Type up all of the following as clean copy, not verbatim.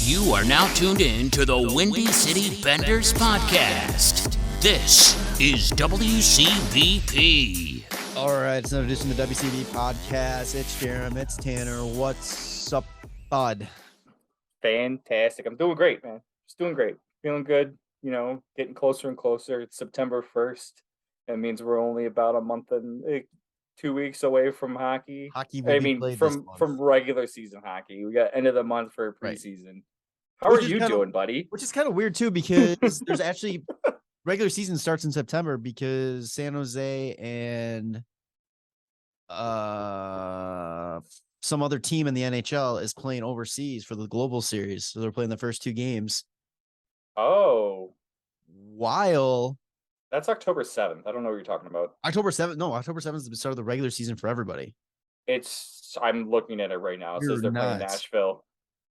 You are now tuned in to the Windy City Benders podcast. This is WCBP. All right, it's another edition of the WCB podcast. It's Jarom, it's Tanner. What's up, bud? Fantastic. I'm doing great, man. Just doing great. Feeling good, getting closer and closer. It's September 1st. That means we're only about a month and 2 weeks away from hockey. From regular season hockey. We got end of the month for preseason. Right. How are you doing, buddy? Which is kind of weird too, because there's actually regular season starts in September because San Jose and some other team in the NHL is playing overseas for the global series. So they're playing the first 2 games. Oh. While that's October 7th. I don't know what you're talking about. October 7th. No, October 7th is the start of the regular season for everybody. I'm looking at it right now. It says they're playing Nashville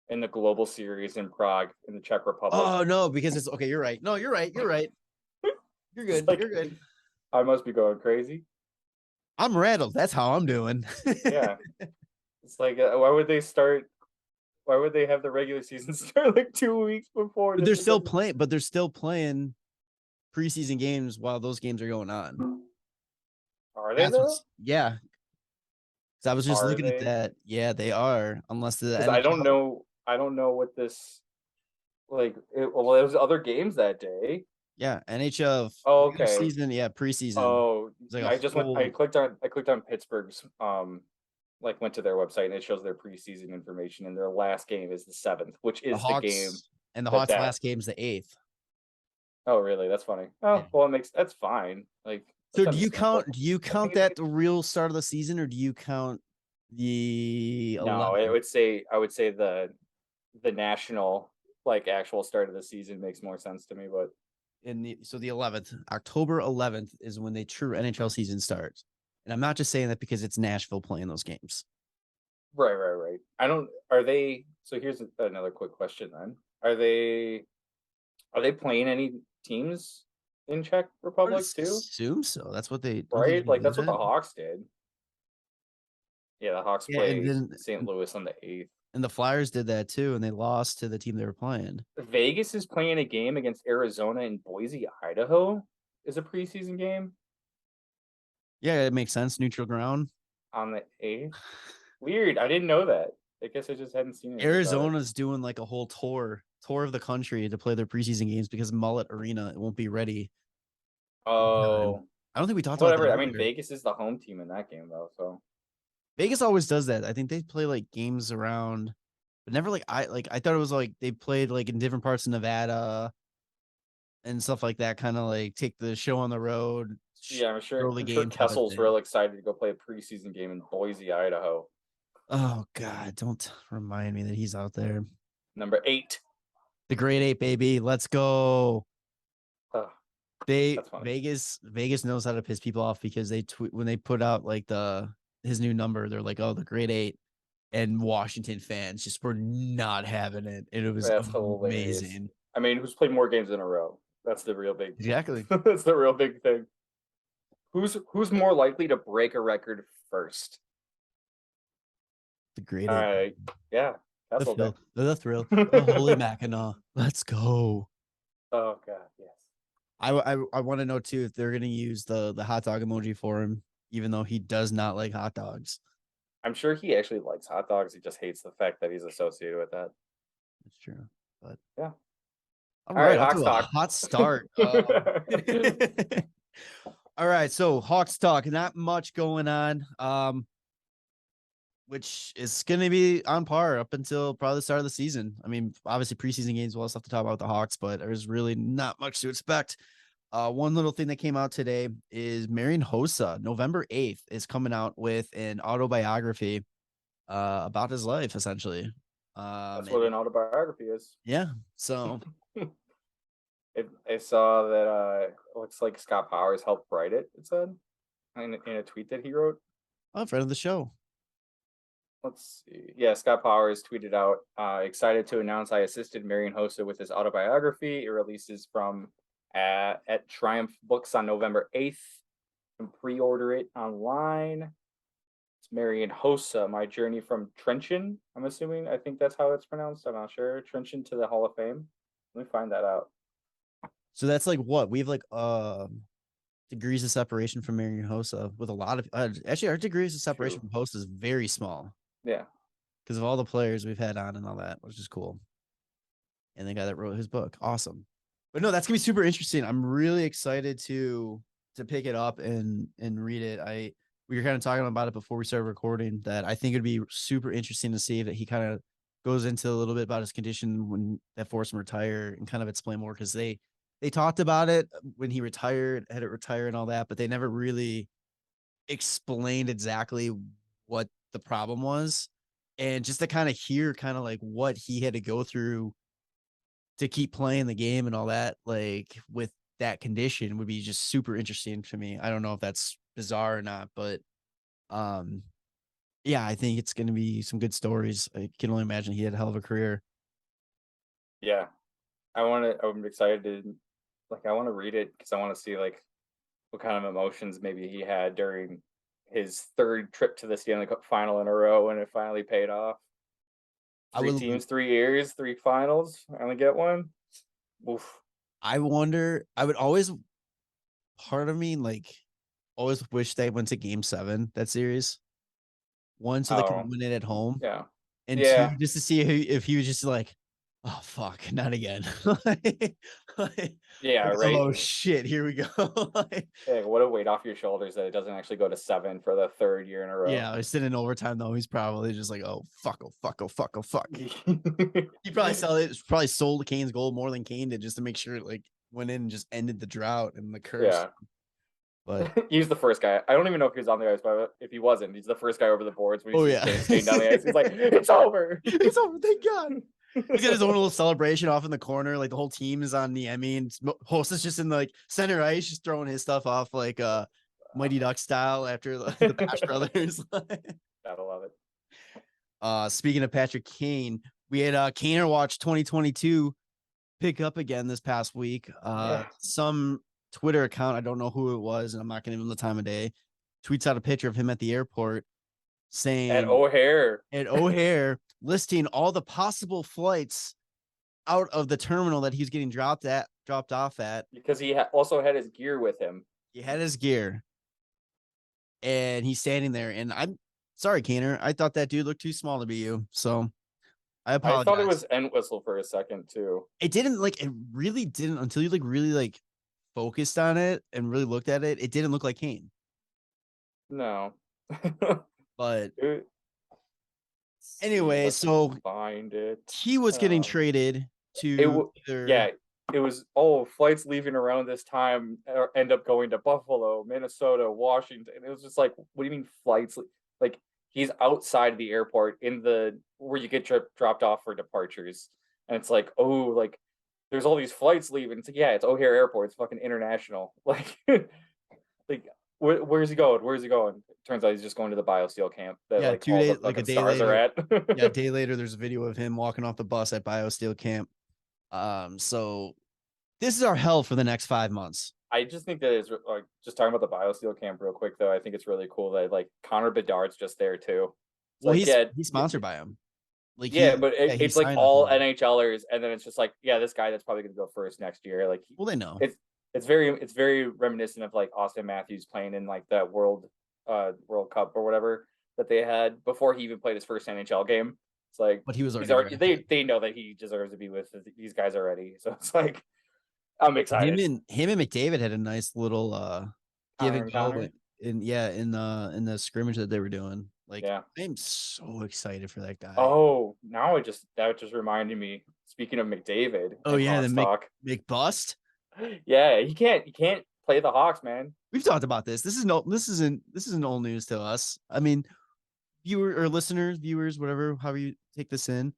in the global series in Prague in the Czech Republic. Oh no, because it's okay. You're right. No, you're right. You're right. You're good. You're good. I must be going crazy. I'm rattled. That's how I'm doing. Yeah. It's like, why would they have the regular season start like 2 weeks before? But they're still playing preseason games while those games are going on. Are they though? Yeah. So I was just looking at that. Yeah, they are. Unless I don't know what this it was other games that day. Yeah, NHL. Oh, okay. Season, yeah, preseason. Oh, I clicked on Pittsburgh's went to their website and it shows their preseason information and their last game is the 7th, which is the game. And the Hawks' last game is the 8th. Oh, really? That's funny. Oh, yeah. Well, that's fine. So do you count that the real start of the season, or do you count the 11th? No, I would say the national actual start of the season makes more sense to me, but so the 11th, October 11th is when the true NHL season starts. And I'm not just saying that because it's Nashville playing those games. Right. So here's another quick question then. Are they playing any teams in Czech Republic too? Assume so. That's what they right. That's what the Hawks did. Yeah, the Hawks played St. Louis on the 8th. And the Flyers did that too, and they lost to the team they were playing. Vegas is playing a game against Arizona in Boise, Idaho. Is a preseason game. Yeah, it makes sense. Neutral ground. On the 8th. Weird. I didn't know that. I guess I just hadn't seen it. Arizona's doing a whole tour of the country to play their preseason games because Mullet Arena it won't be ready. Oh. I don't think we talked about that. I mean, Vegas is the home team in that game though, so Vegas always does that. I think they play games around, but never I thought it was they played in different parts of Nevada and stuff like that. Kind of take the show on the road. Yeah, I'm sure Kessel's real excited to go play a preseason game in Boise, Idaho. Oh God, don't remind me that he's out there. Number 8. The grade 8, baby. Let's go. Vegas knows how to piss people off because when they put out his new number, they're like, oh, the grade 8, and Washington fans just were not having it. And it was amazing. Hilarious. I mean, who's played more games in a row? That's the real big exactly. That's the real big thing. Who's more likely to break a record first? The grade 8. All right. Yeah. That's the thrill. The holy Mackinac. Let's go. Oh God, yes. I want to know too if they're gonna use the hot dog emoji for him, even though he does not like hot dogs. I'm sure he actually likes hot dogs. He just hates the fact that he's associated with that. That's true. But yeah. All right, Hawks talk. Hot start. All right, so Hawks talk. Not much going on. Which is going to be on par up until probably the start of the season. I mean, obviously preseason games, we'll have stuff to talk about with the Hawks, but there's really not much to expect. One little thing that came out today is Marian Hossa, November 8th, is coming out with an autobiography about his life, essentially. That's what an autobiography is. Yeah, so... I saw that looks like Scott Powers helped write it, it said, in a tweet that he wrote. Oh, friend of the show. Let's see. Yeah, Scott Powers tweeted out, excited to announce I assisted Marian Hossa with his autobiography. It releases at Triumph Books on November 8th. You can pre-order it online. It's Marion Hossa, My Journey from Trenton. I'm assuming. I think that's how it's pronounced. I'm not sure. Trenton to the Hall of Fame. Let me find that out. So that's like what we have like degrees of separation from Marion Hossa with a lot of actually our degrees of separation True. from Hossa is very small Yeah. because of all the players we've had on and all that, which is cool. And the guy that wrote his book, awesome. But no, that's gonna be super interesting. I'm really excited to pick it up and read it. We were kind of talking about it before we started recording that I think it'd be super interesting to see that he kind of goes into a little bit about his condition when that forced him to retire and kind of explain more because they talked about it when he retired, had it retire and all that, but they never really explained exactly what the problem was. And just to kind of hear kind of like what he had to go through to keep playing the game and all that, like with that condition would be just super interesting to me. I don't know if that's bizarre or not, but yeah, I think it's going to be some good stories. I can only imagine he had a hell of a career. Yeah. I'm excited to I want to read it because I want to see like what kind of emotions maybe he had during his third trip to the Stanley Cup final in a row and it finally paid off. Three teams, 3 years, 3 finals. I only get one. Oof. I wonder, I would always, part of me, like, always wish they went to game 7, that series. One, so they could win it at home. Yeah. And Yeah. 2, just to see if he was just like, oh, fuck, not again. Yeah, right. Oh, shit, here we go. Yeah, what a weight off your shoulders that it doesn't actually go to 7 for the 3rd year in a row. Yeah, I was sitting in overtime, though. He's probably just like, oh, fuck, oh, fuck, oh, fuck, oh, fuck. He probably sold Kane's goal more than Kane did just to make sure it like went in and just ended the drought and the curse. Yeah. But he's the first guy. I don't even know if he was on the ice, but if he wasn't, he's the first guy over the boards when he's staying down the ice. He's like, it's over. It's over. Thank God. He's got his own little celebration off in the corner. Like the whole team is on the Emmy and Hossa's just in the like center ice, just throwing his stuff off like Mighty Duck style after the Bash Brothers. Gotta love it. Speaking of Patrick Kane, we had Kaner Watch 2022 pick up again this past week. Some Twitter account, I don't know who it was, and I'm not gonna give him the time of day, tweets out a picture of him at the airport saying at O'Hare listing all the possible flights out of the terminal that he's getting dropped off at because he also had his gear with him. He had his gear and he's standing there, and I'm sorry, Kaner, I thought that dude looked too small to be you, so I apologize. I thought it was Entwistle for a second too. It really didn't until you really focused on it and really looked at it. It didn't look like Kane. No. But anyway, so find it. He was getting traded to it was flights leaving around this time end up going to Buffalo, Minnesota, Washington. It was just like, what do you mean flights? Like he's outside the airport in the where you get dropped off for departures, and it's like, oh, like there's all these flights leaving. It's like, yeah, it's O'Hare Airport. It's fucking international. Like, like where's he going? Where's he going? Turns out he's just going to the BioSteel camp. That, yeah, like, 2 days, like a day later. Are at. Yeah, a day later, there's a video of him walking off the bus at BioSteel camp. So this is our hell for the next 5 months. I just think that it's like, just talking about the BioSteel camp real quick, though. I think it's really cool that like Connor Bedard's just there too. Well, he's sponsored by him. Like but it's like all NHLers, and then it's just like, yeah, this guy that's probably going to go first next year. Like, well, they know it's very reminiscent of like Austin Matthews playing in like that World Cup or whatever that they had before he even played his first NHL game. It's like, but he was already they know that he deserves to be with these guys already. So it's like, I'm excited. Him and McDavid had a nice little give and go in the scrimmage that they were doing. Like, yeah. I'm so excited for that guy. Oh, now that just reminded me. Speaking of McDavid. Oh yeah, the McBust. Yeah, he can't play the Hawks, man. We've talked about this. This isn't old news to us. I mean, viewers, whatever, however you take this in.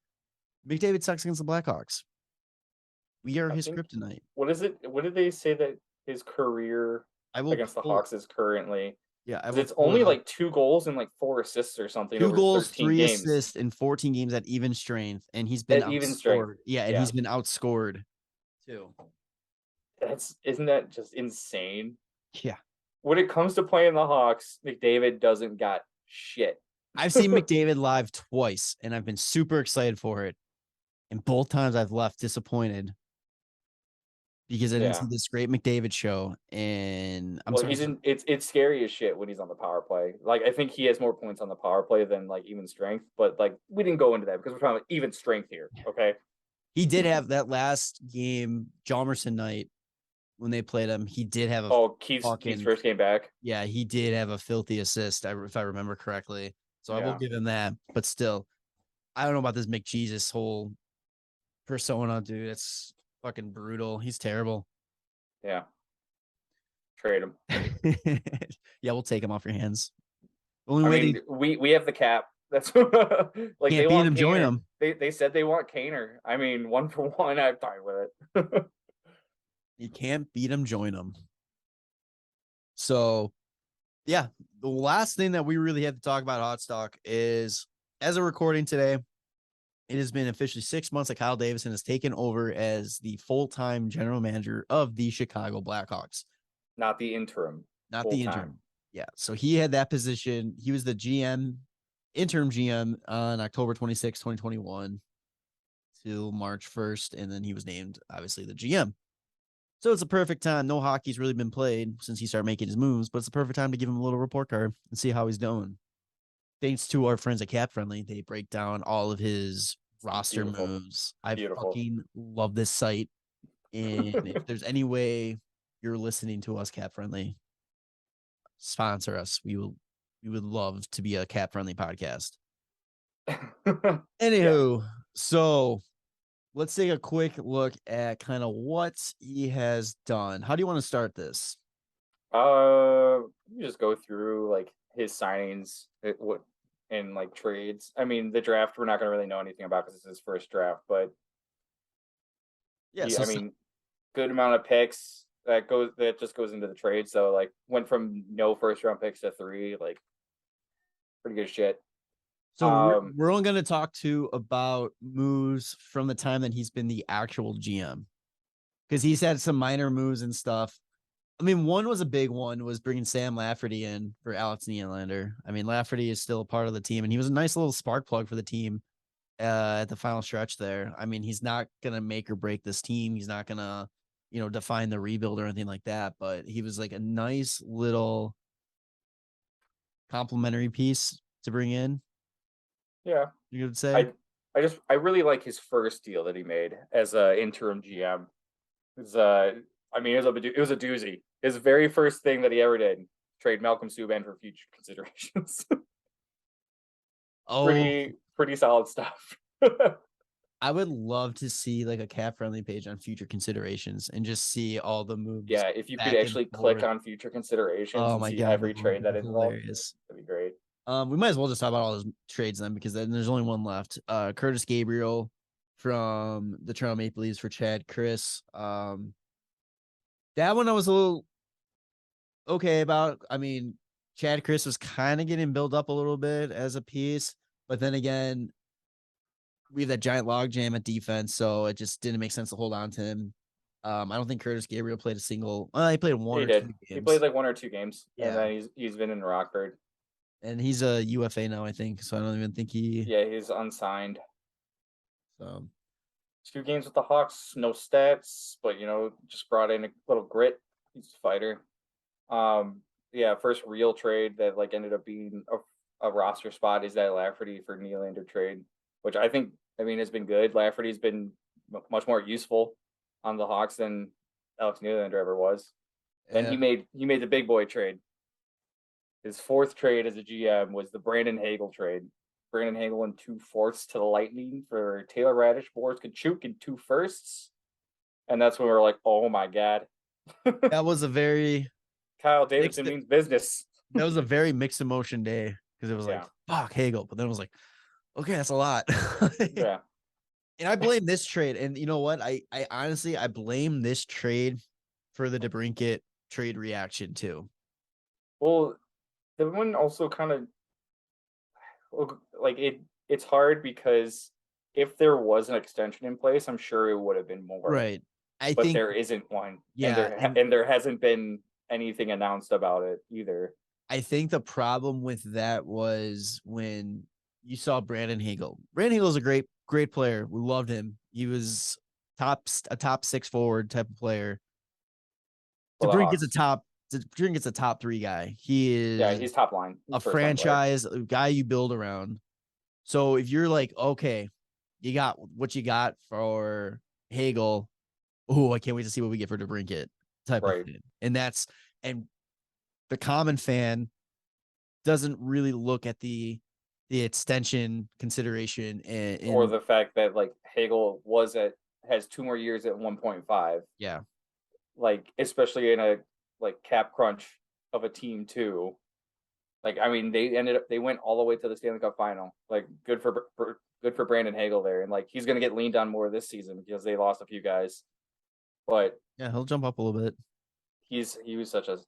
McDavid sucks against the Blackhawks. We are his kryptonite. What is it? What did they say that his career against the Hawks is currently? Yeah, it's only like 2 goals and like 4 assists or something. 2 goals, 3 assists in 14 games at even strength, and he's been outscored. Yeah, and he's been outscored too. Isn't that just insane? Yeah. When it comes to playing the Hawks, McDavid doesn't got shit. I've seen McDavid live twice, and I've been super excited for it. And both times I've left disappointed because I didn't see this great McDavid show. And it's scary as shit when he's on the power play. Like, I think he has more points on the power play than like even strength, but like we didn't go into that because we're talking about even strength here. Okay. He did have that last game, Jalmerson night, when they played him. He did have Keith's first game back. Yeah, he did have a filthy assist, if I remember correctly. So I will give him that. But still, I don't know about this McJesus whole persona, dude. It's fucking brutal. He's terrible. Yeah. Trade him. Yeah, we'll take him off your hands. We have the cap. That's like can't they beat want him. Join him. They said they want Kaner. I mean, 1-for-1. I'm fine with it. You can't beat him. Join him. So, yeah, the last thing that we really have to talk about Hot Stock is, as a recording today, it has been officially 6 months that Kyle Davison has taken over as the full-time general manager of the Chicago Blackhawks. Not the interim. Yeah. So he had that position. He was the interim GM on October 26, 2021 till March 1st. And then he was named, obviously, the GM. So it's a perfect time. No hockey's really been played since he started making his moves, but it's a perfect time to give him a little report card and see how he's doing. Thanks to our friends at Cap Friendly, they break down all of his roster moves. I fucking love this site. And if there's any way you're listening to us, Cap Friendly, sponsor us. We would love to be a Cap Friendly podcast. Anywho, so let's take a quick look at kind of what he has done. How do you want to start this? Just go through like his signings, and like trades. I mean, the draft we're not going to really know anything about because it's his first draft, but good amount of picks that just goes into the trade. So like went from no first round picks to 3, like pretty good shit. So we're only going to talk about moves from the time that he's been the actual GM, because he's had some minor moves and stuff. I mean, one was a big one, was bringing Sam Lafferty in for Alex Nylander. I mean, Lafferty is still a part of the team, and he was a nice little spark plug for the team at the final stretch there. I mean, he's not going to make or break this team. He's not going to, define the rebuild or anything like that, but he was like a nice little complimentary piece to bring in. Yeah. You would say? I really like his first deal that he made as an interim GM. It was a doozy. His very first thing that he ever did, trade Malcolm Subban for future considerations. Pretty solid stuff. I would love to see like a Cap Friendly page on future considerations and just see all the moves. Yeah, if you could actually click on future considerations and see every trade that is involved, that'd be great. We might as well just talk about all those trades then, because then there's only one left. Curtis Gabriel from the Toronto Maple Leafs for Chad Chris. That one I was a little okay about. I mean, Chad Chris was kind of getting built up a little bit as a piece, but then again, we have that giant log jam at defense, so it just didn't make sense to hold on to him. I don't think Curtis Gabriel played a single. He played one or two games. He played like 1 or 2 games, and then he's been in Rockford. And he's a UFA now, I think. So I don't even think he's unsigned. So 2 games with the Hawks, no stats, but just brought in a little grit. He's a fighter. First real trade that like ended up being a roster spot is that Lafferty for Nylander trade, which I think has been good. Lafferty's been much more useful on the Hawks than Alex Nylander ever was. And he made the big boy trade. His 4th trade as a GM was the Brandon Hagel trade. Brandon Hagel and 2/4 to the Lightning for Taylor Radish, Boris Kachuk, and 2 firsts. And that's when we were like, oh my God. That was a very Kyle Davidson means business. That was a very mixed emotion day, because it was like, fuck Hagel. But then it was like, okay, that's a lot. Yeah. And I blame this trade. And you know what? I honestly, I blame this trade for the DeBrincat trade reaction too. Well, the one also kind of like it's hard because if there was an extension in place, I'm sure it would have been more. Right. But there isn't one. Yeah. And there hasn't been anything announced about it either. I think the problem with that was when you saw Brandon Hagel. Brandon Hagel is a great player. We loved him. He was a top 6 forward type of player. For the Hawks. DeBrincat's a top 3 guy. He is he's top line. He's a franchise a guy you build around. So if you're like, okay, you got what you got for Hagel. Oh, I can't wait to see what we get for DeBrincat type of thing. And the common fan doesn't really look at the extension consideration or the fact that like Hagel has 2 more years at 1.5. Yeah. Like, especially in a like cap crunch of a team too. Like, I mean, they went all the way to the Stanley Cup final. Like, good for Brandon Hagel there. And like, he's going to get leaned on more this season because they lost a few guys. But yeah, he'll jump up a little bit. He was such an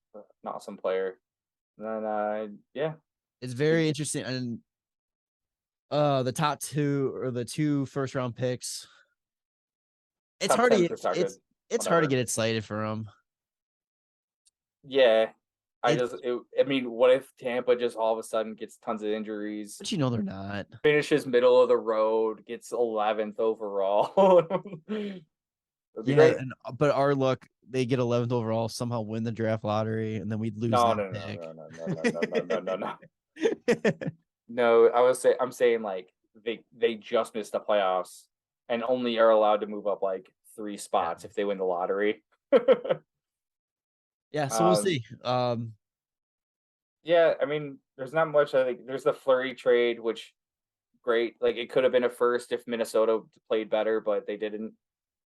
awesome player. And then, yeah. It's very interesting. And the top 2 or the 2 first round picks. It's hard to get excited for them. Yeah. I mean, what if Tampa just all of a sudden gets tons of injuries? But they're not. Finishes middle of the road, gets 11th overall. Great. But our luck, they get 11th overall, somehow win the draft lottery, and then we'd lose. No. No, I'm saying like they just missed the playoffs and only are allowed to move up like 3 spots if they win the lottery. Yeah, so we'll see. Yeah, I mean, there's not much. I think there's the Fleury trade, which great. Like, it could have been a first if Minnesota played better, but they didn't.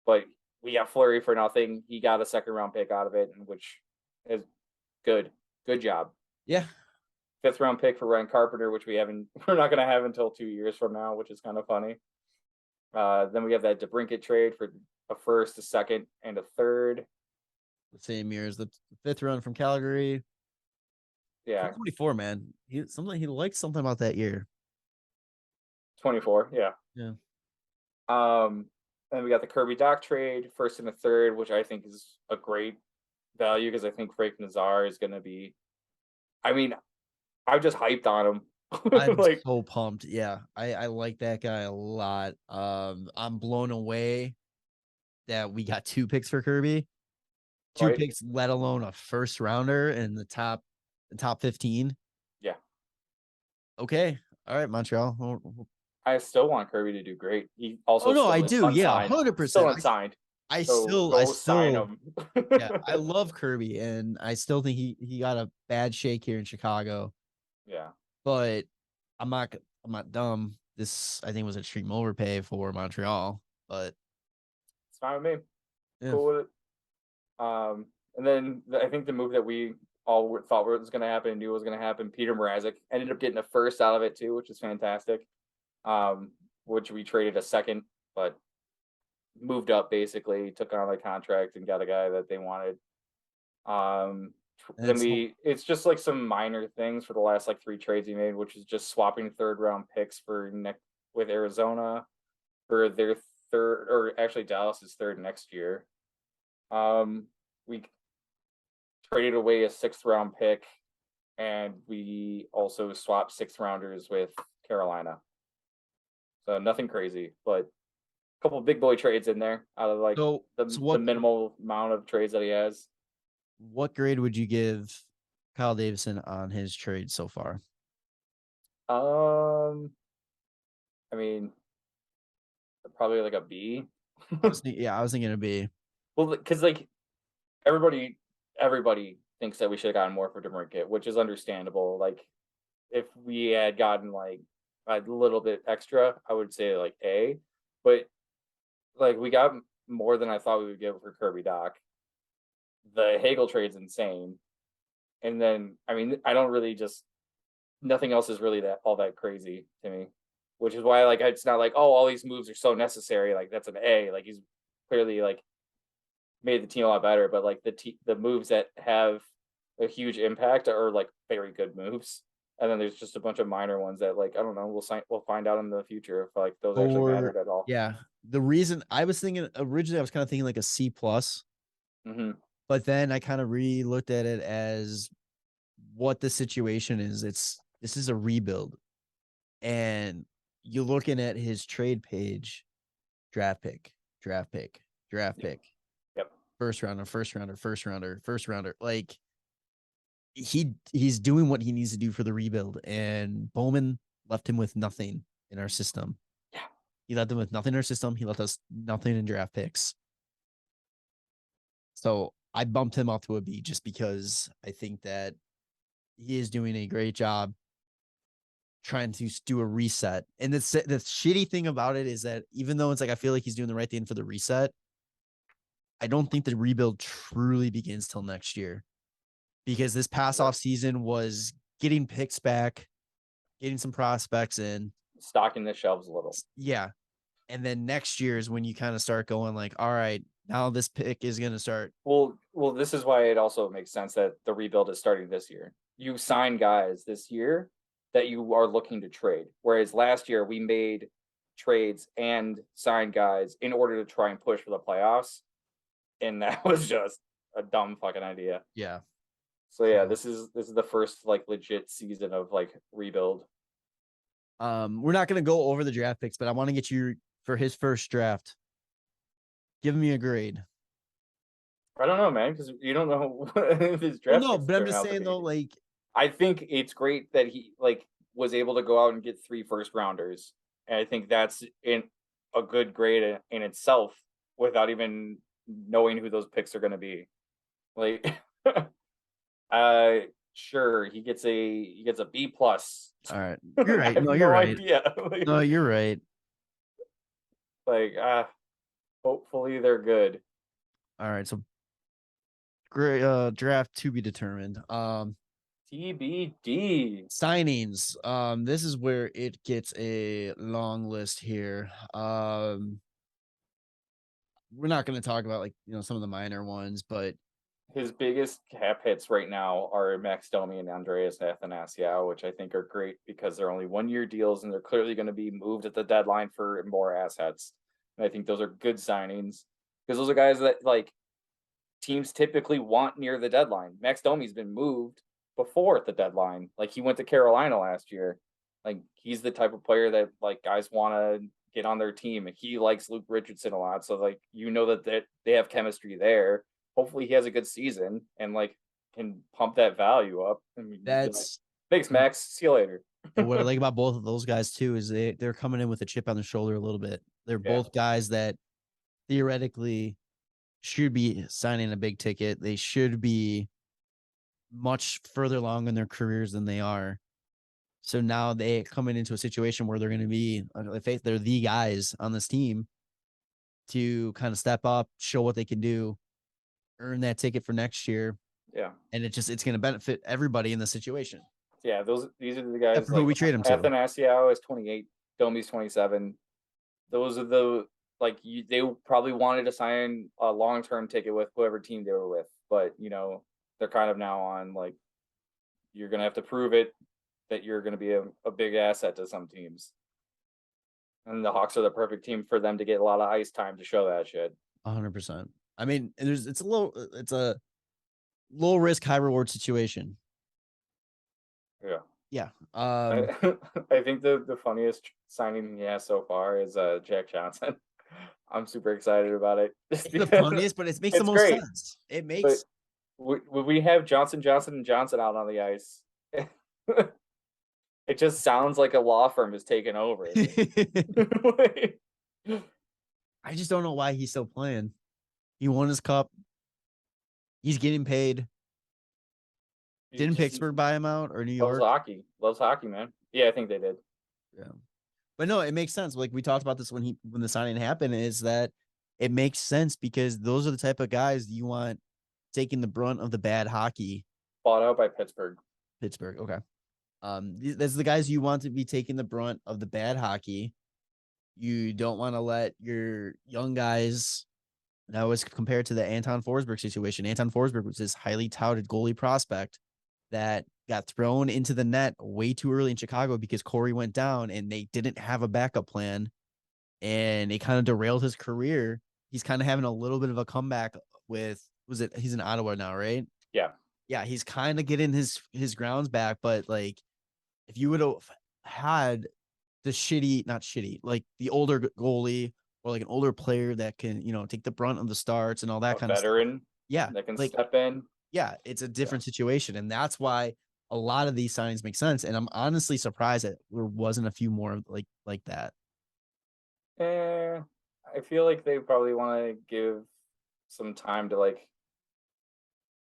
But we got Fleury for nothing. He got a 2nd round pick out of it, which is good. Good job. Yeah. 5th round pick for Ryan Carpenter, which we're not going to have until 2 years from now, which is kind of funny. Then we have that DeBrincat trade for a 1st, a 2nd, and a 3rd. The same year as the 5th round from Calgary. Yeah. 24, man. He liked something about that year. 24, yeah. Yeah. And we got the Kirby Dach trade, 1st and a 3rd, which I think is a great value because I think Frank Nazar is going to be. I mean, I'm just hyped on him. I'm so pumped. Yeah, I like that guy a lot. I'm blown away that we got 2 picks for Kirby. 2 picks, let alone a 1st rounder in the top 15. Yeah. Okay. All right, Montreal. I still want Kirby to do great. He also. Oh no, I do. Yeah, 100%. Still unsigned. I still sign him. Yeah, I love Kirby, and I still think he got a bad shake here in Chicago. Yeah. But I'm not dumb. This, I think, was extreme overpay for Montreal, but it's fine with me. Yeah. Cool with it. And then I think the move that we all thought was going to happen and knew was going to happen, Peter Mrazek ended up getting a 1st out of it too, which is fantastic. Which we traded a 2nd, but moved up, basically took on the contract and got a guy that they wanted. It's just like some minor things for the last like 3 trades he made, which is just swapping 3rd round picks with Arizona for their 3rd, or actually Dallas's 3rd next year. We traded away a 6th round pick, and we also swapped 6th rounders with Carolina. So nothing crazy, but a couple of big boy trades in there out of like the minimal amount of trades that he has. What grade would you give Kyle Davison on his trade so far? I mean, probably like a B. I was thinking a B. Well, because like everybody thinks that we should have gotten more for DeBrincat, which is understandable. Like, if we had gotten like a little bit extra, I would say like A. But like, we got more than I thought we would get for Kirby Dach. The Hagel trade's insane. And then, I mean, nothing else is really all that crazy to me, which is why like it's not like, oh, all these moves are so necessary. Like, that's an A. Like, he's clearly like made the team a lot better, but like the moves that have a huge impact are like very good moves. And then there's just a bunch of minor ones that, like, I don't know, we'll find out in the future if like those actually mattered at all. Yeah. The reason I was thinking originally, I was kind of thinking like a C+. Mm-hmm. But then I kind of re-looked at it as what the situation is. This is a rebuild. And you're looking at his trade page, draft pick, draft pick, draft pick. Yep. First rounder, first rounder, first rounder, first rounder. Like he's doing what he needs to do for the rebuild. And Bowman left him with nothing in our system. Yeah. He left him with nothing in our system. He left us nothing in draft picks. So I bumped him up to a B just because I think that he is doing a great job trying to do a reset. And the shitty thing about it is that even though it's like I feel like he's doing the right thing for the reset, I don't think the rebuild truly begins till next year. Because this past off season was getting picks back, getting some prospects in, stocking the shelves a little. Yeah. And then next year is when you kind of start going like, all right, now this pick is going to start. Well, this is why it also makes sense that the rebuild is starting this year. You sign guys this year that you are looking to trade. Whereas last year we made trades and signed guys in order to try and push for the playoffs. And that was just a dumb fucking idea. Yeah. So yeah, this is the first like legit season of like rebuild. We're not going to go over the draft picks, but I want to get you for his first draft. Give me a grade. I don't know, man, because you don't know if his draft. Well, no, but I'm just saying though, like I think it's great that he like was able to go out and get 3 first rounders, and I think that's in a good grade in itself without even knowing who those picks are going to be. Like, sure, he gets a B plus. All right, you're right. No, you're right. Like, no, you're right. Like, hopefully they're good. All right, so great draft to be determined. TBD signings. This is where it gets a long list here. We're not going to talk about like some of the minor ones, but his biggest cap hits right now are Max Domi and Andreas Athanasiou, which I think are great because they're only 1-year deals and they're clearly going to be moved at the deadline for more assets. And I think those are good signings because those are guys that like teams typically want near the deadline. Max Domi's been moved before at the deadline. Like he went to Carolina last year. Like he's the type of player that like guys want to get on their team. And he likes Luke Richardson a lot. So like, that they have chemistry there. Hopefully he has a good season and like can pump that value up. I mean, that's thanks, Max. See you later. What I like about both of those guys too is they're coming in with a chip on their shoulder a little bit. They're both guys that theoretically should be signing a big ticket. They should be much further along in their careers than they are. So now they coming into a situation where they're going to be, they're the guys on this team to kind of step up, show what they can do, earn that ticket for next year. Yeah. And it's going to benefit everybody in the situation. Yeah. These are the guys who we trade them to. Athanasiou is 28, Domi's 27. Those are the, they probably wanted to sign a long-term ticket with whoever team they were with, but they're kind of now on like, you're going to have to prove it that you're going to be a big asset to some teams. And the Hawks are the perfect team for them to get a lot of ice time to show that shit. 100%. I mean, it's a low risk, high reward situation. Yeah. Yeah. I think the funniest signing he has so far is Jack Johnson. I'm super excited about it. It's the funniest, but it makes the most sense. It makes. We have Johnson and Johnson out on the ice. It just sounds like a law firm is taking over. I just don't know why he's still playing. He won his cup. He's getting paid. Didn't Pittsburgh buy him out or New York? Loves hockey, man. Yeah, I think they did. Yeah. But no, it makes sense. Like we talked about this when the signing happened, is that it makes sense because those are the type of guys you want taking the brunt of the bad hockey. Bought out by Pittsburgh. Okay. That's the guys you want to be taking the brunt of the bad hockey. You don't want to let your young guys. That was compared to the Anton Forsberg situation. Anton Forsberg was this highly touted goalie prospect that got thrown into the net way too early in Chicago because Corey went down and they didn't have a backup plan, and it kind of derailed his career. He's kind of having a little bit of a comeback with, he's in Ottawa now, right? Yeah. Yeah, he's kind of getting his grounds back, but like if you would have had the not shitty, like the older goalie or like an older player that can, take the brunt of the starts and all that A kind of stuff. veteran Yeah, that can like step in. yeah, it's a Yeah. different situation, and that's why a lot of these signings make sense. And I'm honestly surprised that there wasn't a few more like that. I feel like they probably want to give some time to like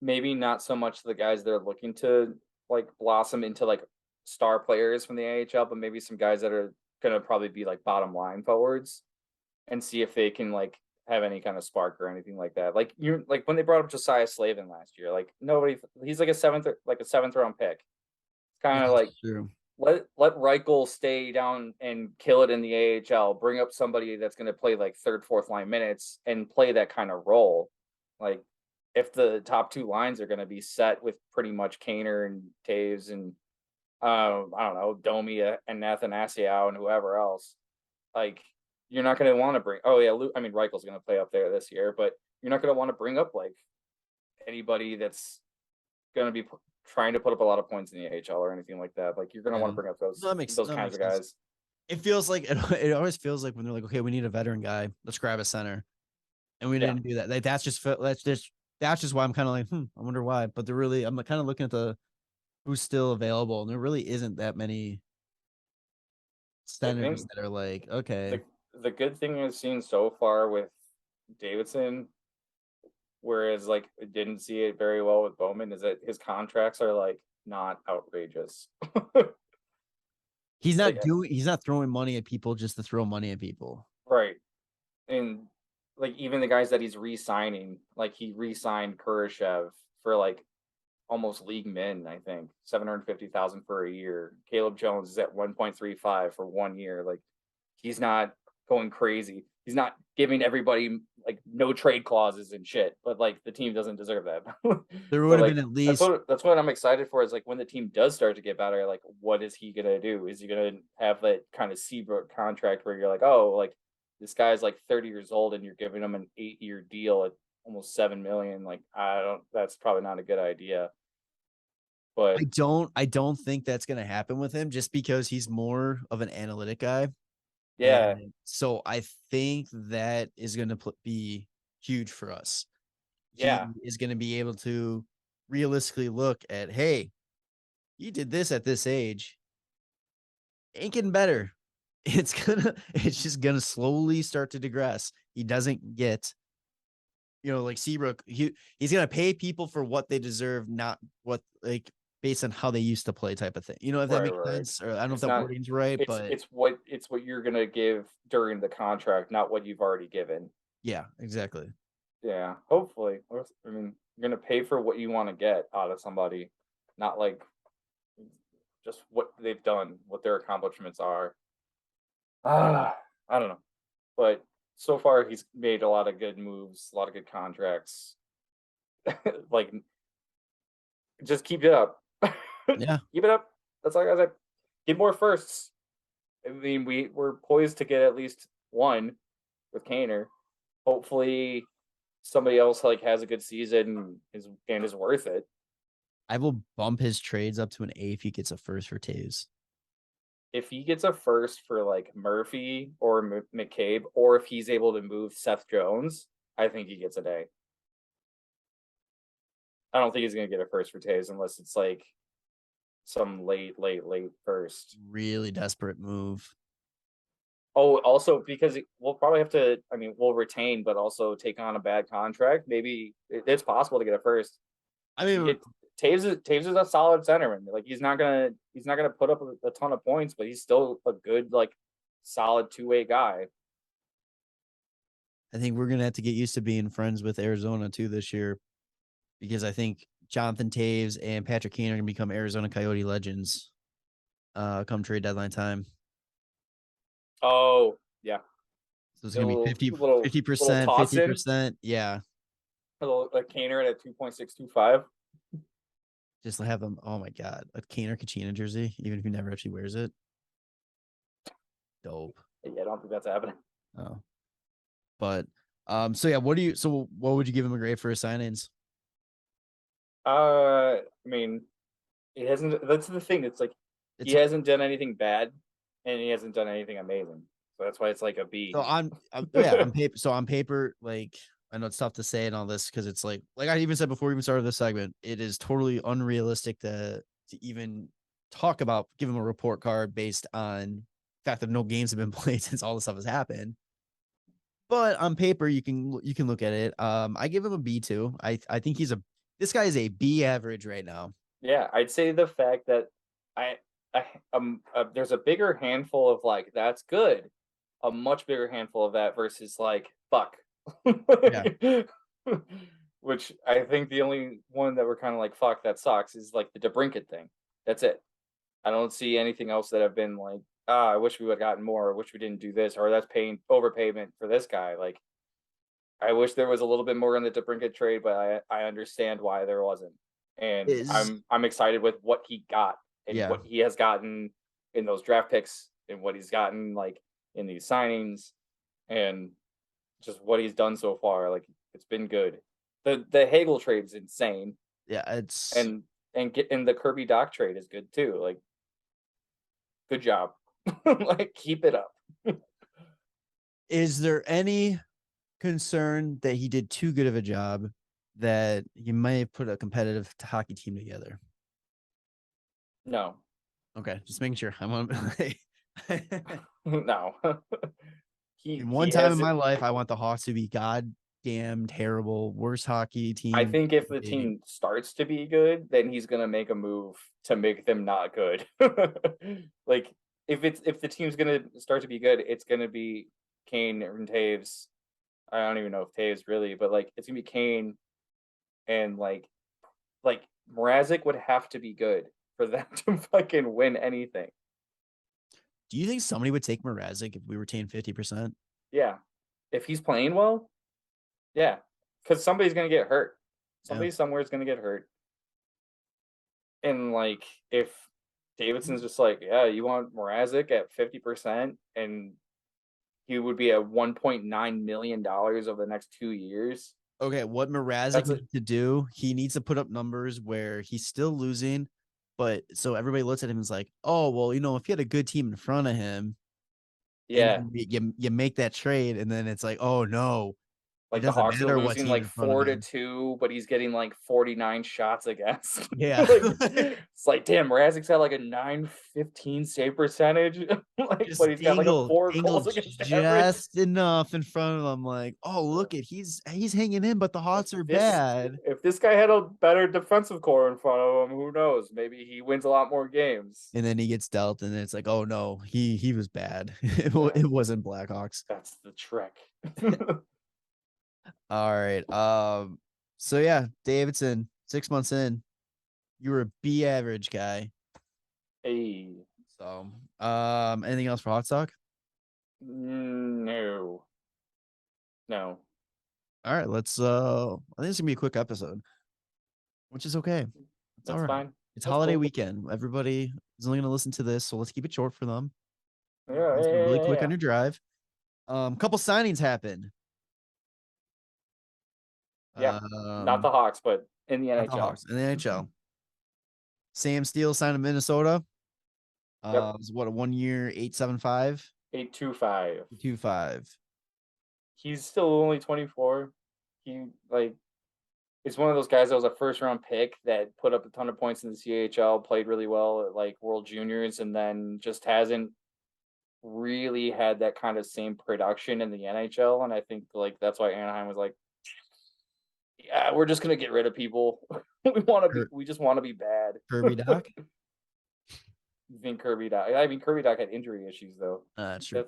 maybe not so much the guys they're looking to like blossom into like star players from the AHL, but maybe some guys that are gonna probably be like bottom line forwards and see if they can like have any kind of spark or anything like that. Like you like when they brought up Josiah Slavin last year, like nobody he's like a seventh round pick. It's kind of like That's true. let Reichel stay down and kill it in the AHL. Bring up somebody that's going to play like third, fourth line minutes and play that kind of role. Like if the top two lines are going to be set with pretty much Kaner and Taves and I don't know Domi and Athanasiou and whoever else, like you're not going to want to bring. Oh yeah, I mean Reichel's going to play up there this year, but you're not going to want to bring up like anybody that's going to be trying to put up a lot of points in the AHL or anything like that. Like you're going to want Yeah. to bring up No, those that kinds makes of sense. guys. It feels like it always feels like when they're like, okay, we need a veteran guy, let's grab a center, and we Yeah. didn't do that. Like that's just why I'm kind of like, I wonder why. But I'm kind of looking at the who's still available, and there really isn't that many I centers think that are like, okay, the good thing I've seen so far with Davidson, whereas like I didn't see it very well with Bowman, is that his contracts are like not outrageous. Like he's not throwing money at people just to throw money at people. right. And like even the guys that he's re-signing, like he re-signed Kurashev for like almost league min, I think 750,000 for a year. Caleb Jones is at 1.35 for 1 year. Like he's not going crazy. He's not giving everybody like no trade clauses and shit. But like the team doesn't deserve that. There But would have been like at least that's what I'm excited for. Is like when the team does start to get better, like what is he gonna do? Is he gonna have that kind of Seabrook contract where you're like, oh, like this guy's like 30 years old and you're giving him an 8-year deal at almost 7 million? Like I don't. That's probably not a good idea. But I don't think that's gonna happen with him just because he's more of an analytic guy. yeah, And so I think that is going to be huge for us. He yeah, is going to be able to realistically look at, hey, he did this at this age. Ain't getting better. It's just gonna slowly start to digress. He doesn't get, like Seabrook, he's gonna pay people for what they deserve, not what like based on how they used to play type of thing. If that right, makes right. sense. Or I don't know if It's that not. wording's right, but It's what you're gonna give during the contract, not what you've already given. yeah, exactly. Yeah, hopefully. I mean, you're gonna pay for what you want to get out of somebody, not like just what they've done, what their accomplishments are. I don't know, but so far he's made a lot of good moves, a lot of good contracts. Like, just keep it up. Yeah. Keep it up. That's all I gotta say. Get more firsts. I mean, we're poised to get at least one with Kaner. Hopefully, somebody else like has a good season and is worth it. I will bump his trades up to an A if he gets a first for Taves. If he gets a first for like Murphy or McCabe, or if he's able to move Seth Jones, I think he gets an A. I don't think he's gonna get a first for Taves unless it's like some late first. Really desperate move. Oh, also because we'll probably have to. I mean, we'll retain, but also take on a bad contract. Maybe it's possible to get a first. I mean, Taves is a solid centerman. Like he's not gonna put up a ton of points, but he's still a good like solid two-way guy. I think we're gonna have to get used to being friends with Arizona too this year, because I think Jonathan Taves and Patrick Kane are gonna become Arizona Coyote legends come trade deadline time. Oh yeah, So it's a gonna be little 50 little 50%, toss in, 50%. Yeah. a little like Kaner at 2.625. Just have them. Oh my god, a Kane or Kachina jersey, even if he never actually wears it. Dope. Yeah, I don't think that's happening. Oh. But so yeah, what would you give him a grade for his signings? I mean, he hasn't. That's the thing. It's like he It's hasn't done anything bad, and he hasn't done anything amazing. So that's why it's like a B. so on paper. So on paper, like I know it's tough to say and all this because it's like I even said before we even started this segment, it is totally unrealistic to even talk about give him a report card based on the fact that no games have been played since all this stuff has happened. But on paper, you can look at it. I give him a B too. I think this guy is a B average right now. Yeah, I'd say the fact that I, there's a bigger handful of like that's good, a much bigger handful of that versus like fuck. Yeah. Which I think the only one that we're kind of like fuck that sucks is like the DeBrincat thing. That's it. I don't see anything else that have been like, I wish we would have gotten more, or wish we didn't do this, or that's paying overpayment for this guy. Like, I wish there was a little bit more in the DeBrincat trade, but I understand why there wasn't. And Is I'm excited with what he got and Yeah. what he has gotten in those draft picks and what he's gotten like in these signings and just what he's done so far. Like it's been good. The Hagel trade is insane, Yeah, it's and the Kirby Doc trade is good too. Like good job. Like keep it up. is there any concern that he did too good of a job that you might have put a competitive hockey team together? No. Okay, just making sure. I want No. one he time in has my life, I want the Hawks to be goddamn terrible, worst hockey team. I think if the team starts to be good, then he's gonna make a move to make them not good. Like if the team's gonna start to be good, it's gonna be Kane and Taves. I don't even know if Taves really, but like it's gonna be Kane and like Mrazek would have to be good for them to fucking win anything. Do you think somebody would take Mrazek if we retain 50%? Yeah. If he's playing well, yeah. Because somebody's gonna get hurt. Somebody somewhere is gonna get hurt. And like if Davidson's just like, yeah, you want Mrazek at 50% and he would be at $1.9 million over the next 2 years. Okay, what Mrazek needs to do, he needs to put up numbers where he's still losing, but so everybody looks at him and is like, oh, well, if he had a good team in front of him, Yeah. and you make that trade, and then it's like, oh no, it Like the doesn't Hawks are matter what losing team like in front of him. 4-2, but he's getting like 49 shots against. Yeah. It's like, damn, Mrazek's had like a 915 save percentage. Like, but he's got like a 4 goals against average. Just enough in front of him, like, oh look it, he's hanging in, but the Hawks are This bad. if this guy had a better defensive core in front of him, who knows? Maybe he wins a lot more games. And then he gets dealt, and it's like, oh no, he was bad. It wasn't Blackhawks. That's the trick. All right. So yeah, Davidson, 6 months in, you were a B average guy. Hey. So, anything else for Hot Stock? No. All right, let's I think it's gonna be a quick episode, which is okay. It's all right. Fine. It's That's holiday cool. weekend. Everybody is only gonna listen to this, so let's keep it short for them. Yeah, Really quick on your drive. Couple signings happened. Yeah, not the Hawks, but in the NHL. The Hawks, in the NHL. Sam Steele signed to Minnesota. It was what, a 1 year, 875? 825. 825. He's still only 24. He it's one of those guys that was a first round pick that put up a ton of points in the CHL, played really well at like World Juniors, and then just hasn't really had that kind of same production in the NHL. And I think like that's why Anaheim was like, yeah, we're just gonna get rid of people. We just want to be bad. Kirby Doc. You think Kirby Doc? I mean, Kirby Doc had injury issues though. True.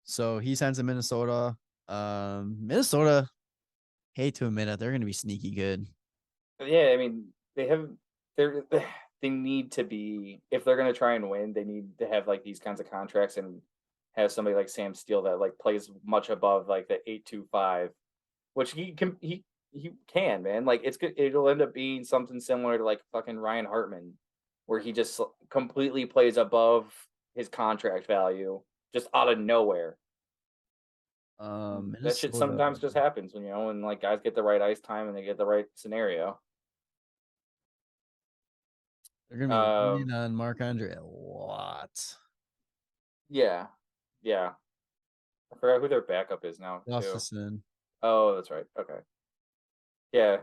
So he signs to Minnesota. Minnesota, hate to admit it, they're going to be sneaky good. Yeah, I mean, they need to be, if they're going to try and win, they need to have like these kinds of contracts and have somebody like Sam Steele that like plays much above like the 825, which he can, man. Like it's good. It'll end up being something similar to like fucking Ryan Hartman, where he just completely plays above his contract value just out of nowhere. That shit sometimes just happens when like guys get the right ice time and they get the right scenario. They're gonna be leaning on Marc-Andre a lot. Yeah. I forgot who their backup is now, too. Davison. Oh, that's right. Okay. Yeah.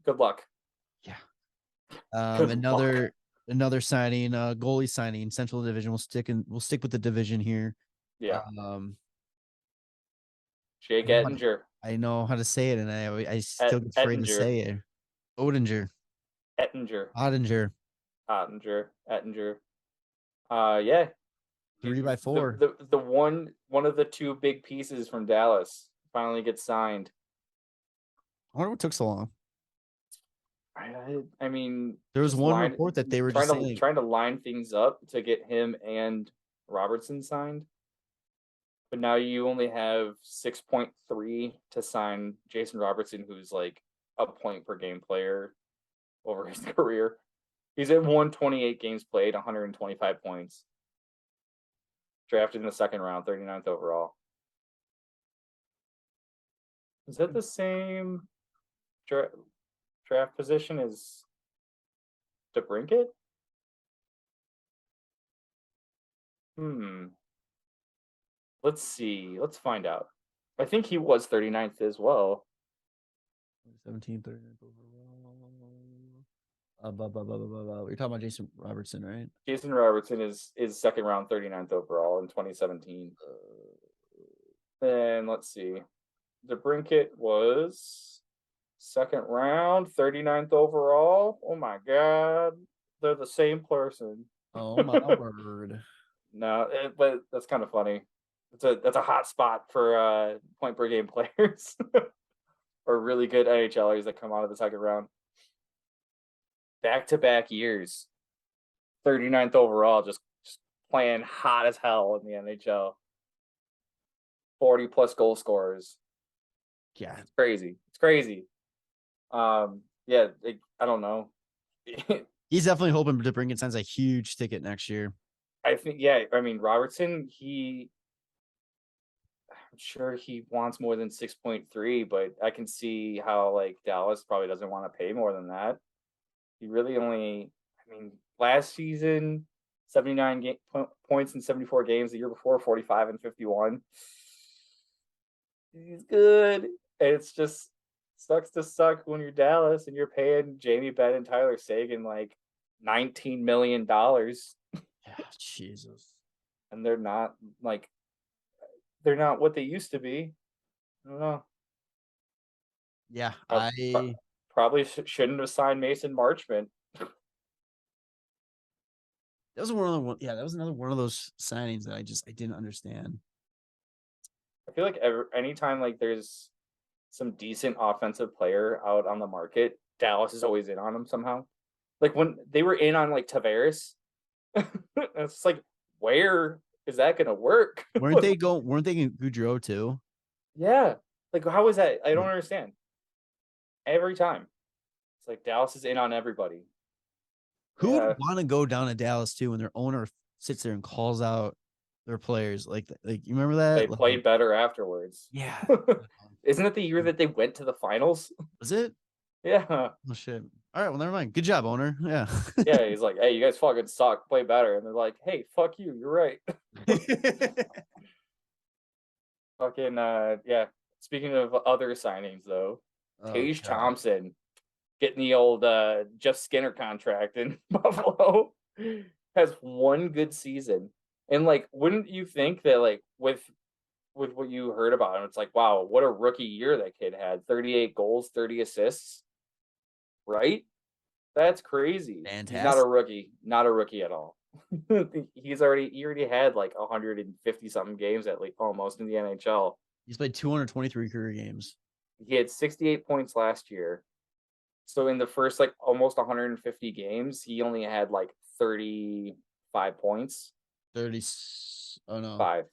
Good luck. Yeah. Good Another signing, goalie signing, Central Division. We'll stick with the division here. Yeah. I Jake know how to- Ettinger. I know how to say it, and I still get afraid to say it. Edinger. Ettinger. Yeah. 3x4. The one of the two big pieces from Dallas finally gets signed. I wonder what took so long. I mean, there was one report that they were trying to line things up to get him and Robertson signed. But now you only have 6.3 to sign Jason Robertson, who's like a point per game player over his career. He's at 128 games played, 125 points. Drafted in the second round, 39th overall. Is that the same draft position as DeBrincat? Let's see. Let's find out. I think he was 39th as well. 17, 39th overall. You're talking about Jason Robertson, right? Jason Robertson is second round, 39th overall in 2017. And let's see. DeBrincat was second round, 39th overall. Oh my God. They're the same person. Oh my word. No, but that's kind of funny. That's a hot spot for point per game players or really good NHLers that come out of the second round. Back-to-back years, 39th overall, just playing hot as hell in the NHL. 40 plus goal scorers. Yeah, it's crazy. I don't know. He's definitely hoping to bring it. Sounds like a huge ticket next year. I think, yeah. I mean, Robertson, I'm sure he wants more than 6.3, but I can see how like Dallas probably doesn't want to pay more than that. He really only, last season, 79 points in 74 games. The year before, 45 and 51. He's good. It's just sucks to suck when you're Dallas and you're paying Jamie Benn and Tyler Seguin like $19 million. Yeah, Jesus. And they're not what they used to be. I don't know. Yeah, I probably shouldn't have signed Mason Marchment. That was another one of those signings that I didn't understand. I feel like anytime like there's some decent offensive player out on the market, Dallas is always in on them somehow. Like when they were in on like Tavares, it's like, where is that going to work? Weren't they in Gaudreau too? Yeah. Like, how is that? I don't understand. Every time. It's like Dallas is in on everybody. Who would want to go down to Dallas too when their owner sits there and calls out their players? Like you remember that? They played better afterwards. Yeah. Isn't it the year that they went to the finals? Was it? Yeah. Oh shit. All right, well, never mind. Good job, owner. Yeah. Yeah, he's like, hey, you guys fucking suck. Play better. And they're like, hey, fuck you. You're right. Fucking, yeah. Speaking of other signings, though, Tage Thompson getting the old Jeff Skinner contract in Buffalo has one good season. And, like, wouldn't you think that, like, with what you heard about him, it's like, wow, what a rookie year that kid had. 38 goals, 30 assists. Right? That's crazy. Fantastic. He's not a rookie. Not a rookie at all. he already had like 150 something games at least almost in the NHL. He's played 223 career games. He had 68 points last year. So in the first like almost 150 games, he only had like 35 points. 30. Oh no. 5.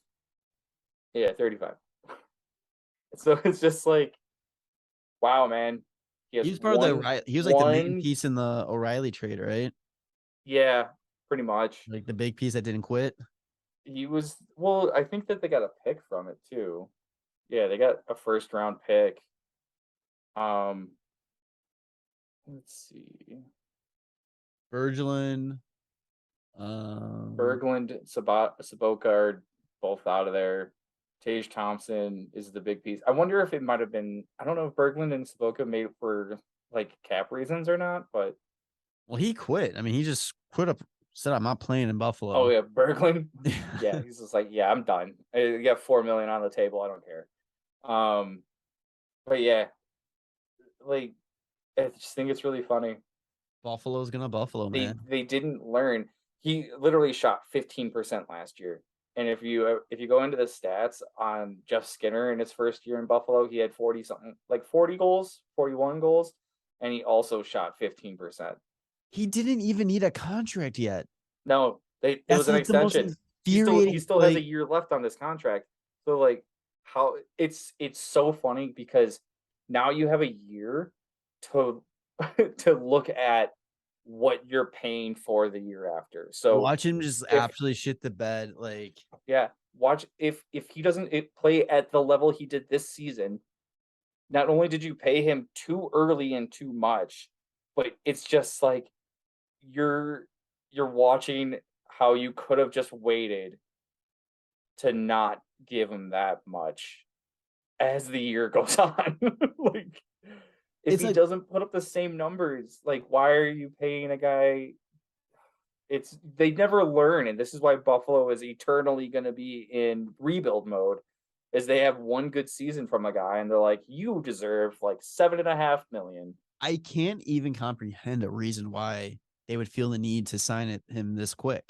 Yeah, 35. So it's just like, wow, man. He was part of the. He was like the main piece in the O'Reilly trade, right? Yeah, pretty much. Like the big piece that didn't quit. He was, well, I think that they got a pick from it too. Yeah, they got a first round pick. Let's see. Berglund. Berglund, Saboka are both out of there. Tage Thompson is the big piece. I wonder if it might have been. I don't know if Berglund and Saboka made it for like cap reasons or not, but Well, he quit. I mean, he just quit up. Said I'm not playing in Buffalo. oh yeah, Berglund. Yeah, he's just like, yeah, I'm done. I got $4 million on the table. I don't care. But yeah, like I just think it's really funny. Buffalo's gonna Buffalo, man. They didn't learn. He literally shot 15% last year. And if you go into the stats on Jeff Skinner in his first year in Buffalo, he had 40 something, like 40 goals, 41 goals, and he also shot 15%. He didn't even need a contract yet. No, it was an extension. He still has a year left on this contract. So like how it's so funny because now you have a year to to look at what you're paying for the year after. So watch him just absolutely shit the bed. Like, yeah, watch if he doesn't play at the level he did this season. Not only did you pay him too early and too much, but it's just like you're watching how you could have just waited to not give him that much as the year goes on. Like if he doesn't put up the same numbers, like why are you paying a guy? They never learn, and this is why Buffalo is eternally going to be in rebuild mode. Is they have one good season from a guy, and they're like, you deserve like $7.5 million. I can't even comprehend a reason why they would feel the need to sign him this quick.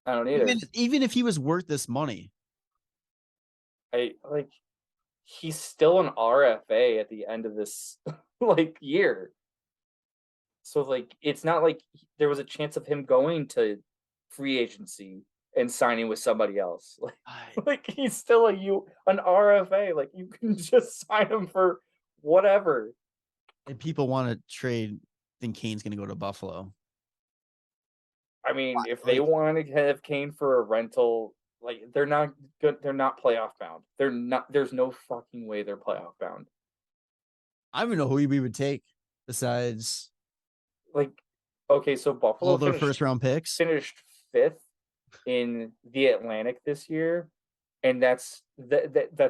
I don't either. Even if he was worth this money, he's still an RFA at the end of this like year. So like it's not like there was a chance of him going to free agency and signing with somebody else. Like he's still an RFA. Like you can just sign him for whatever. And people want to trade. Think Kane's going to go to Buffalo. I mean, if they want to have Kane for a rental, like they're not good. They're not playoff bound. They're not. There's no fucking way they're playoff bound. I don't even know who we would take besides. Like, okay, so Buffalo all their first round picks finished 5th in the Atlantic this year, and that's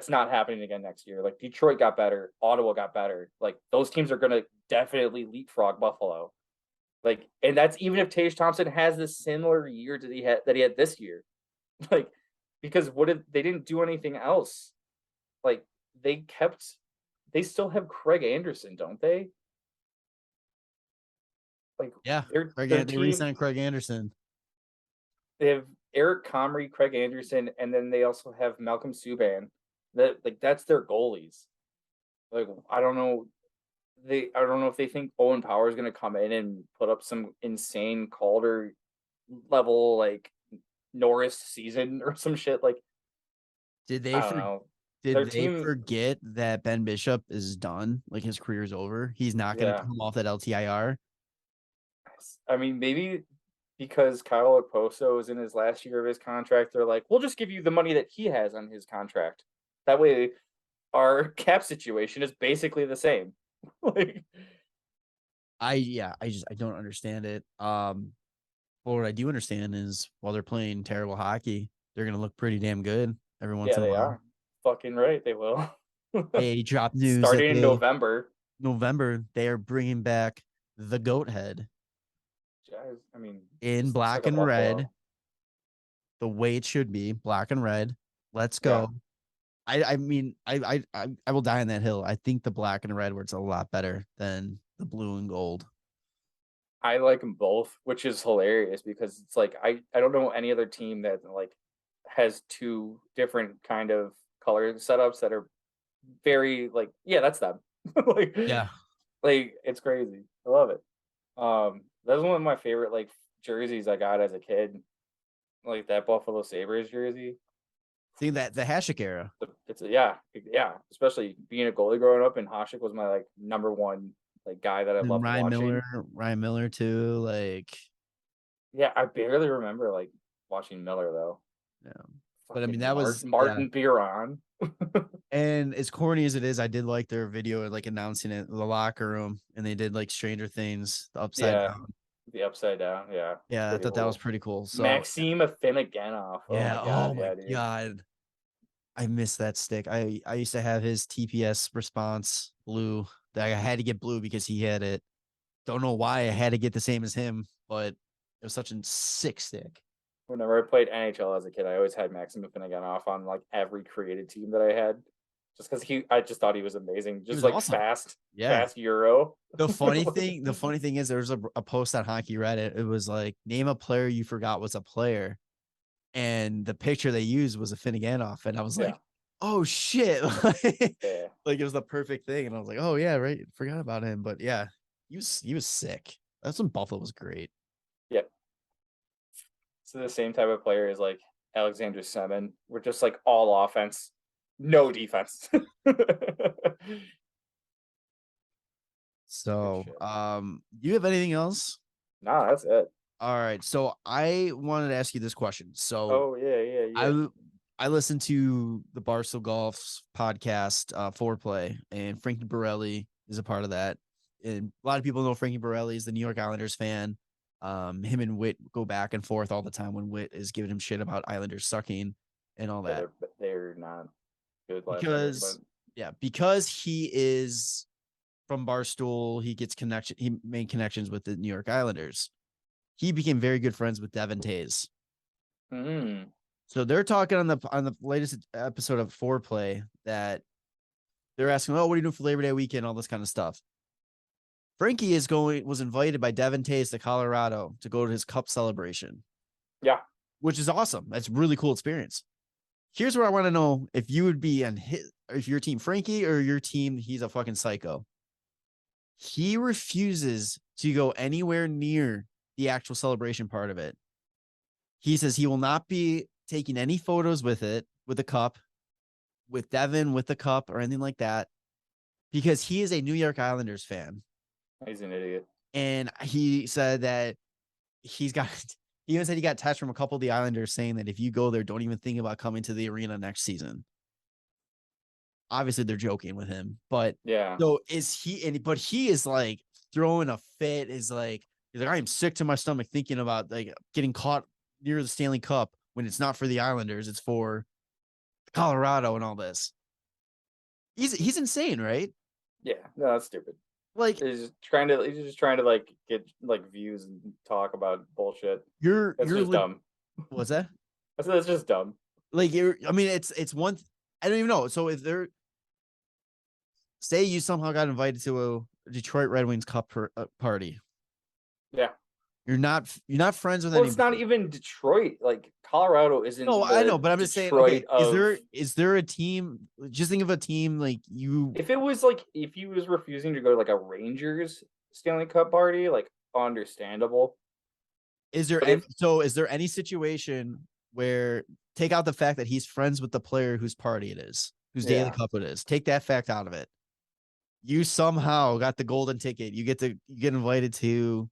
not happening again next year. Like Detroit got better, Ottawa got better. Like those teams are gonna definitely leapfrog Buffalo. Like, and that's even if Tage Thompson has this similar year that he had this year. Like, because they didn't do anything else. Like they still have Craig Anderson, don't they? Like, yeah, they re-signed Craig Anderson. They have Eric Comrie, Craig Anderson, and then they also have Malcolm Subban. That's their goalies. Like, I don't know if they think Owen Power is going to come in and put up some insane Calder level like Norris season or some shit. Like, did they forget that Ben Bishop is done? Like his career's over. He's not going to come off that LTIR. I mean, maybe because Kyle Okposo is in his last year of his contract, they're like, we'll just give you the money that he has on his contract. That way, our cap situation is basically the same. Like, I don't understand it. But what I do understand is while they're playing terrible hockey, they're gonna look pretty damn good every once in a while. Yeah, they are. Fucking right, they will. They dropped news starting in November. They are bringing back the goat head. I mean, in black and red, the way it should be, black and red. Let's go. Yeah. I mean, I will die on that hill. I think the black and red works a lot better than the blue and gold. I like them both, which is hilarious because it's like I don't know any other team that like has two different kind of color setups that are very like, yeah, that's them. Like, yeah, like it's crazy. I love it. That's one of my favorite like jerseys I got as a kid, like that Buffalo Sabres jersey. See that the Hasek era. Yeah. Especially being a goalie growing up, and Hasek was my like number one like guy that I loved watching. Ryan Miller too. Like, yeah, I barely remember like watching Miller though. Yeah, but I mean that was Martin Biron. And as corny as it is, I did like their video like announcing it in the locker room, and they did like Stranger Things, the upside down. The upside down, yeah. Yeah, I Pretty thought that was old. pretty cool. So Maxim Afinogenov. Oh yeah, my god, oh my dude. god. I miss that stick. I used to have his TPS response blue. That I had to get blue because he had it. Don't know why I had to get the same as him, but it was such a sick stick. Whenever I played NHL as a kid, I always had Maxim Afinogenov on like every created team that I had. Just because I just thought he was amazing. He Just was like awesome. fast Yeah. Euro. The funny thing is there was a post on Hockey Reddit. It was like, name a player you forgot was a player. And the picture they used was a Finneganoff. And I was like, oh shit. Yeah. Like it was the perfect thing. And I was like, oh yeah, right. Forgot about him. But yeah, he was sick. That's when Buffalo was great. Yep. So the same type of player as like Alexander Semin. We're just like all offense, no defense. So shit. do you have anything else? Nah, that's it. All right. So I wanted to ask you this question. So Oh yeah. I listened to the Barstool Golf's podcast, Foreplay, and Frankie Borelli is a part of that. And a lot of people know Frankie Borelli is the New York Islanders fan. Him and Witt go back and forth all the time when Witt is giving him shit about Islanders sucking and all that. They're not good last year, because he is from Barstool, he made connections with the New York Islanders. He became very good friends with Devin Tays. Mm-hmm. So they're talking on the latest episode of Foreplay that they're asking, oh, what are you doing for Labor Day weekend? All this kind of stuff. Frankie was invited by Devin Tays to Colorado to go to his cup celebration. Yeah. Which is awesome. That's a really cool experience. Here's where I want to know if you would be if your team Frankie or your team, he's a fucking psycho. He refuses to go anywhere near the actual celebration part of it. He says he will not be taking any photos with the cup, with Devin, with the cup, or anything like that, because he is a New York Islanders fan. He's an idiot. And he said that he even said he got text from a couple of the Islanders saying that if you go there, don't even think about coming to the arena next season. Obviously, they're joking with him, but yeah. So but he is like throwing a fit. He's like, I am sick to my stomach thinking about like getting caught near the Stanley Cup when it's not for the Islanders, it's for Colorado and all this. He's insane, right? Yeah, no, that's stupid. Like he's just trying to like get like views and talk about bullshit. You're just dumb. What's that? I said it's just dumb. Like it's one. I don't even know. So if they're say you somehow got invited to a Detroit Red Wings Cup party, yeah, you're not friends with anybody. It's not even Detroit. Like Colorado isn't. No, I know, but I'm just saying. Okay, is there a team? Just think of a team like you. If it was like if he was refusing to go to like a Rangers Stanley Cup party, like understandable. Is there any situation where take out the fact that he's friends with the player whose party it is, whose daily cup it is? Take that fact out of it. You somehow got the golden ticket. You get invited to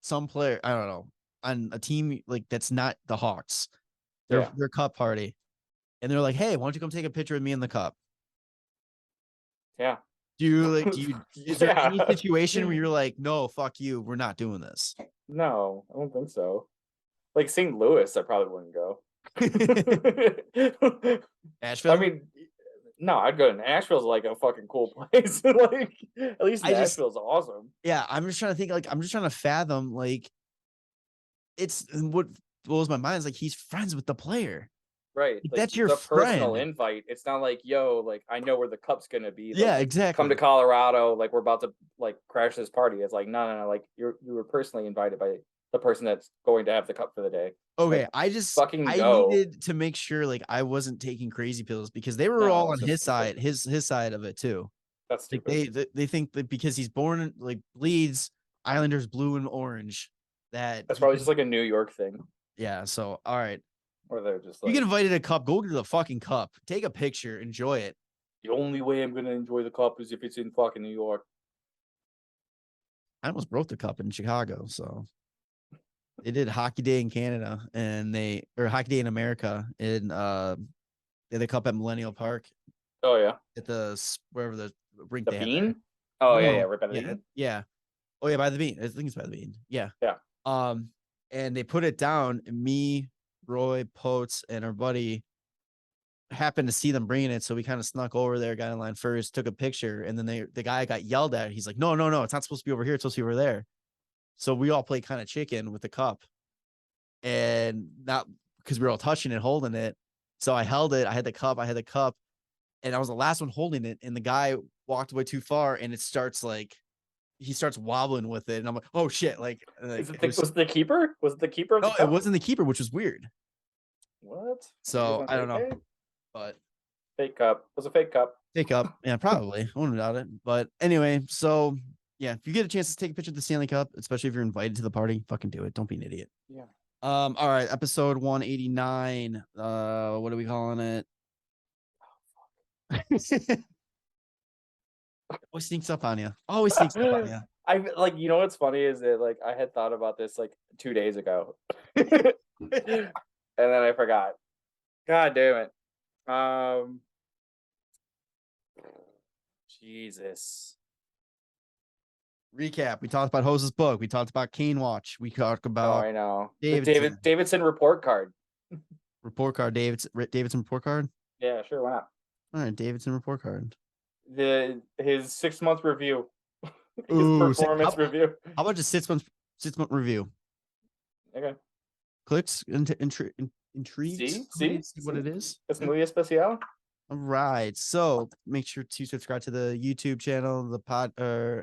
some player, I don't know, on a team like that's not the Hawks, their cup party, and they're like, "Hey, why don't you come take a picture with me in the cup?" Yeah. Is there any situation where you're like, "No, fuck you, we're not doing this"? No, I don't think so. Like St. Louis, I probably wouldn't go. Asheville? I mean, no, I'd go to Nashville's like a fucking cool place. Like at least Nashville's awesome. Yeah, I'm just trying to think, like, I'm just trying to fathom, like, it's what blows my mind is like he's friends with the player. Right. Like, that's your personal invite. It's not like, yo, like I know where the cup's gonna be. Like, yeah, exactly. Come to Colorado, like we're about to like crash this party. It's like, no, like you were personally invited by the person that's going to have the cup for the day. Okay, like, I needed to make sure like I wasn't taking crazy pills because they were all on his side, his side of it too. That's stupid. Like they think that because he's born like bleeds Islanders blue and orange that's probably just like a New York thing. Yeah. So all right. Or they're just like, you get invited to a cup, go to the fucking cup, take a picture, enjoy it. The only way I'm gonna enjoy the cup is if it's in fucking New York. I almost broke the cup in Chicago, so. They did Hockey Day in Canada or Hockey Day in America in they had the cup at Millennial Park. Oh yeah. At wherever the rink the they Bean? had. Oh yeah, right by the Bean. Yeah. Oh yeah, by the Bean. I think it's by the Bean. Yeah. Yeah. And they put it down, and me, Roy, Potes, and our buddy happened to see them bringing it, so we kind of snuck over there, got in line first, took a picture, and then the guy got yelled at. He's like, no, it's not supposed to be over here, it's supposed to be over there. So we all played kind of chicken with the cup, and not because we were all touching it, holding it. So I held it, I had the cup, and I was the last one holding it, and the guy walked away too far, and it starts like he starts wobbling with it, and I'm like, oh shit, like was it the keeper? Was it the keeper? No, it wasn't the keeper, which was weird. What? So I don't know, but fake cup. It was a fake cup. Fake up, yeah, probably. I wouldn't doubt it. But anyway, so yeah, if you get a chance to take a picture of the Stanley Cup, especially if you're invited to the party, fucking do it. Don't be an idiot. Yeah. All right, episode 189. What are we calling it? Always sneaks up on you. Always sneaks up on you. I like, you know what's funny is that like I had thought about this like 2 days ago, and then I forgot. God damn it. Jesus. Recap. We talked about Hossa's book. We talked about Kane Watch. We talked about I know. Davidson. The Davidson report card. Davidson report card. Yeah, sure. Why not? All right, Davidson report card. His 6-month review. His Ooh, performance review. How about just 6 month review? Okay. Clicks intrigued. See what it is. It's muy especial. All right. So make sure to subscribe to the YouTube channel, the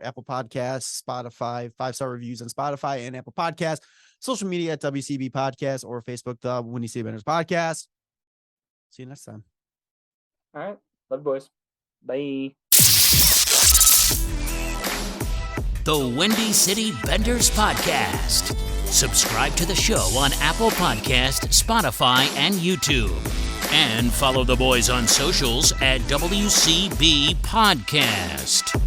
Apple Podcasts, Spotify, 5-star reviews on Spotify and Apple Podcasts, social media at WCB Podcast or Facebook, the Windy City Benders Podcast. See you next time. All right. Love you, boys. Bye. The Windy City Benders Podcast. Subscribe to the show on Apple Podcast, Spotify, and YouTube. And follow the boys on socials at WCB Podcast.